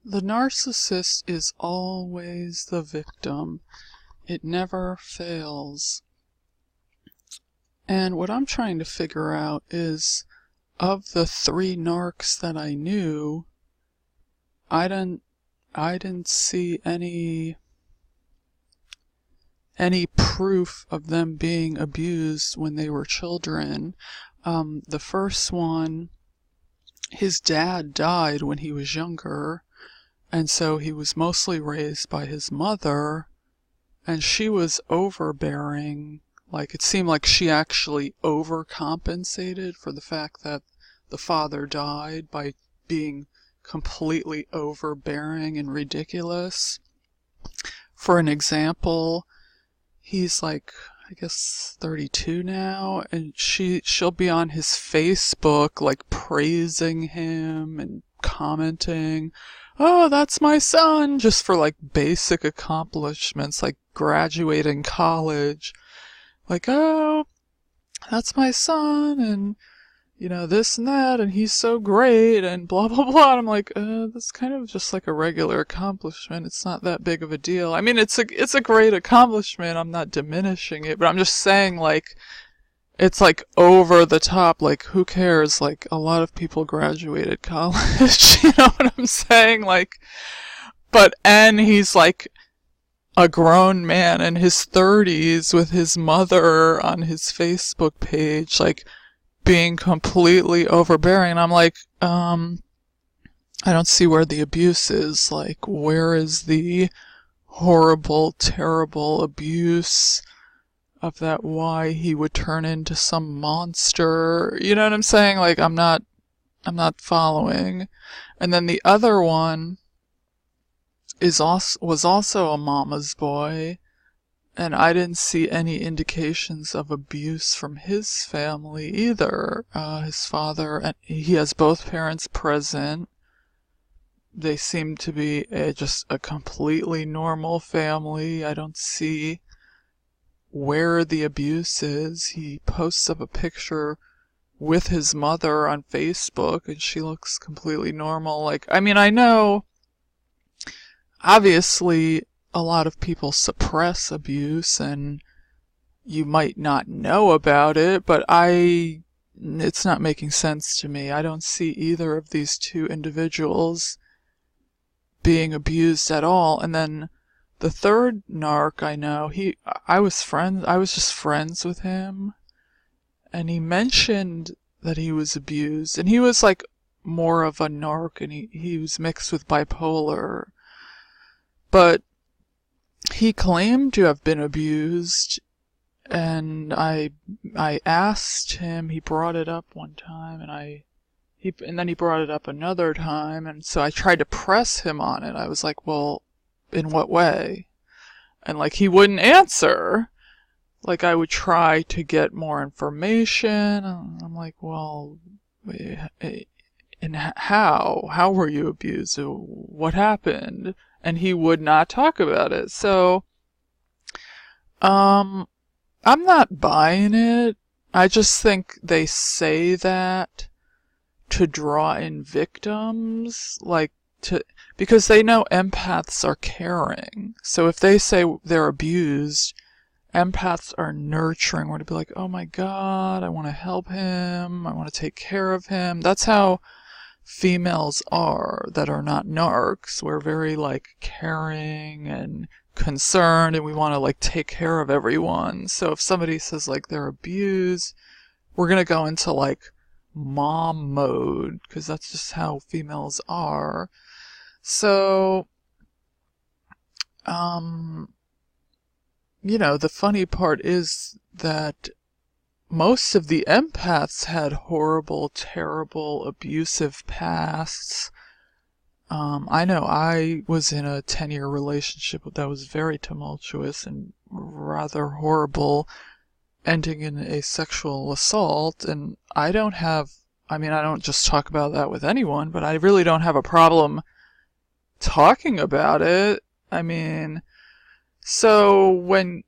The narcissist is always the victim. It never fails. And what I'm trying to figure out is, of the 3 narcs that I knew, I didn't see any proof of them being abused when they were children. The first one, his dad died when he was younger, and so he was mostly raised by his mother, and she was overbearing. Like, it seemed like she actually overcompensated for the fact that the father died by being completely overbearing and ridiculous. For an example, he's like, I guess 32 now, and she'll be on his Facebook like praising him and commenting, "Oh, that's my son," just for like basic accomplishments like graduating college. Like, "Oh, that's my son, and this and that, and he's so great," and blah, blah, blah. And I'm like, that's kind of just like a regular accomplishment. It's not that big of a deal. I mean, it's a great accomplishment. I'm not diminishing it, but I'm just saying, like, it's like over the top. Like, who cares? Like, a lot of people graduated college. You know what I'm saying? Like, and he's like a grown man in his 30s with his mother on his Facebook page, like, being completely overbearing. And I'm like, I don't see where the abuse is. Like, where is the horrible, terrible abuse of that? Why he would turn into some monster? You know what I'm saying? Like, I'm not following. And then the other one was also a mama's boy, and I didn't see any indications of abuse from his family either. His father, and he has both parents present. They seem to be just a completely normal family. I don't see where the abuse is. He posts up a picture with his mother on Facebook, and she looks completely normal. Like, I mean, I know, obviously, a lot of people suppress abuse, and you might not know about it, but it's not making sense to me. I don't see either of these 2 individuals being abused at all. And then the third narc I know, I was just friends with him, and he mentioned that he was abused, and he was like more of a narc, and he was mixed with bipolar, but he claimed to have been abused, and I asked him. He brought it up one time, and then he brought it up another time, and so I tried to press him on it. I was like, "Well, in what way?" And like, he wouldn't answer. Like, I would try to get more information, and I'm like, "Well, and how were you abused? What happened?" And he would not talk about it. So, I'm not buying it. I just think they say that to draw in victims, like, because they know empaths are caring. So if they say they're abused, empaths are nurturing. We're to be like, "Oh my God, I want to help him. I want to take care of him." That's how females are that are not narcs. We're very like caring and concerned, and we want to like take care of everyone. So if somebody says like they're abused, we're gonna go into like mom mode, because that's just how females are. So the funny part is that most of the empaths had horrible, terrible, abusive pasts. I know I was in a 10-year relationship that was very tumultuous and rather horrible, ending in a sexual assault, and I don't just talk about that with anyone, but I really don't have a problem talking about it. I mean, so when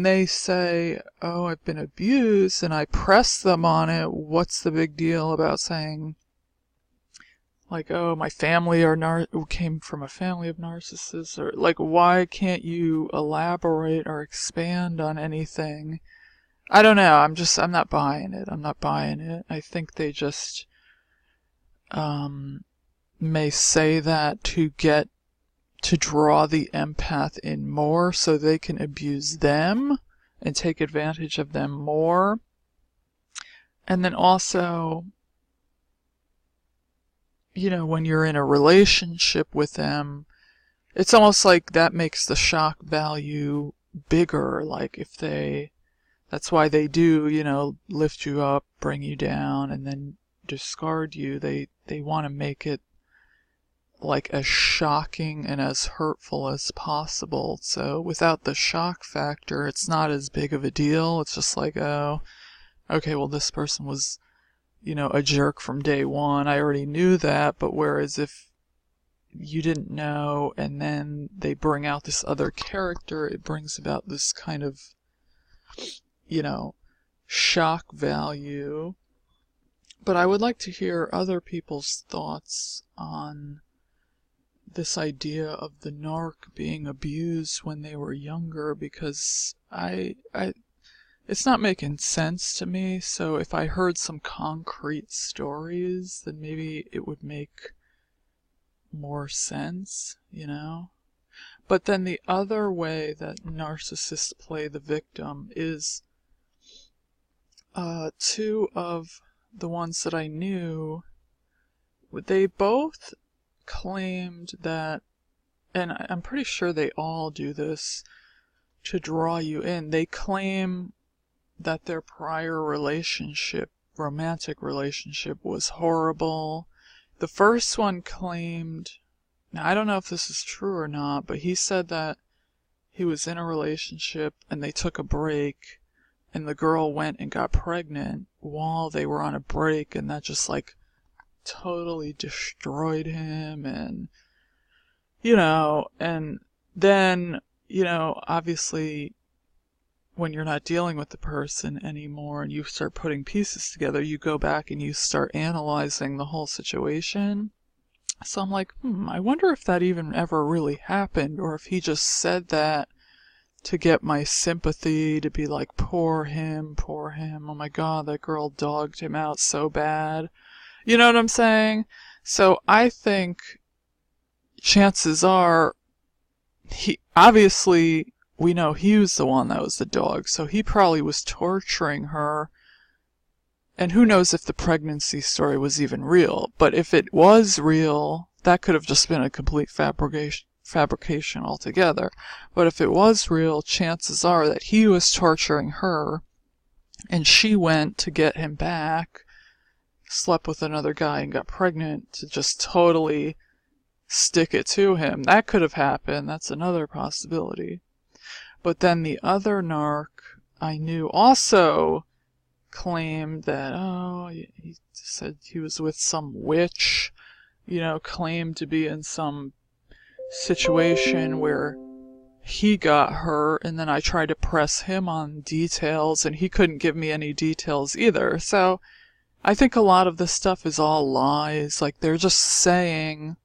they say, "Oh, I've been abused," and I press them on it, what's the big deal about saying, like, oh, my family came from a family of narcissists, or like, why can't you elaborate or expand on anything? I don't know. I'm not buying it. I'm not buying it. I think they just may say that to draw the empath in more so they can abuse them and take advantage of them more. And then also, when you're in a relationship with them, it's almost like that makes the shock value bigger. Like that's why they do, lift you up, bring you down, and then discard you. They want to make it like as shocking and as hurtful as possible. So without the shock factor, it's not as big of a deal. It's just like, oh, okay, well, this person was, a jerk from day one. I already knew that. But whereas if you didn't know and then they bring out this other character, it brings about this kind of, shock value. But I would like to hear other people's thoughts on this idea of the narc being abused when they were younger, because it's not making sense to me. So if I heard some concrete stories, then maybe it would make more sense, But then the other way that narcissists play the victim is two of the ones that I knew, they both claimed that, and I'm pretty sure they all do this to draw you in, they claim that their prior romantic relationship was horrible. The first one claimed, now I don't know if this is true or not, but he said that he was in a relationship and they took a break and the girl went and got pregnant while they were on a break, and that just like totally destroyed him. And and then obviously when you're not dealing with the person anymore and you start putting pieces together, you go back and you start analyzing the whole situation. So I'm like, I wonder if that even ever really happened, or if he just said that to get my sympathy, to be like, poor him, oh my god, that girl dogged him out so bad. You know what I'm saying? So I think chances are, we know he was the one that was the dog, so he probably was torturing her. And who knows if the pregnancy story was even real. But if it was real, that could have just been a complete fabrication altogether. But if it was real, chances are that he was torturing her, and she went to get him back, slept with another guy and got pregnant to just totally stick it to him. That could have happened. That's another possibility. But then the other narc I knew also claimed that, he said he was with some witch, claimed to be in some situation where he got hurt, and then I tried to press him on details and he couldn't give me any details either. So I think a lot of this stuff is all lies. Like, they're just saying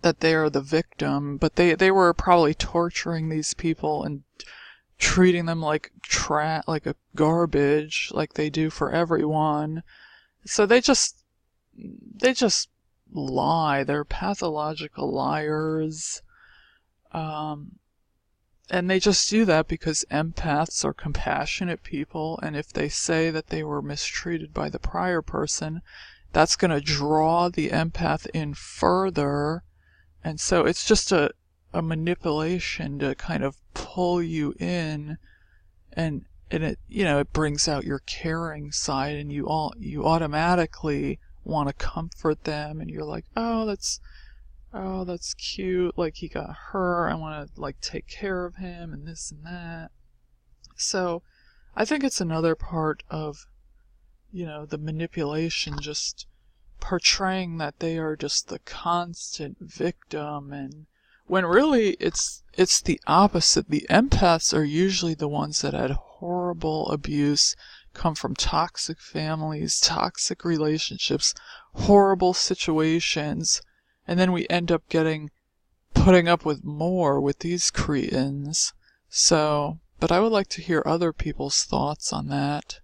that they are the victim, but they were probably torturing these people and treating them like like a garbage, like they do for everyone. So they just lie. They're pathological liars. And they just do that because empaths are compassionate people, and if they say that they were mistreated by the prior person, that's going to draw the empath in further. And so it's just a manipulation to kind of pull you in, and it it brings out your caring side, and you automatically want to comfort them, and you're like, oh, that's cute, like he got her, I want to like take care of him and this and that. So I think it's another part of the manipulation, just portraying that they are just the constant victim, and when really it's the opposite. The empaths are usually the ones that had horrible abuse come from toxic families, toxic relationships, horrible situations, and then we end up putting up with more with these cretins. So, but I would like to hear other people's thoughts on that.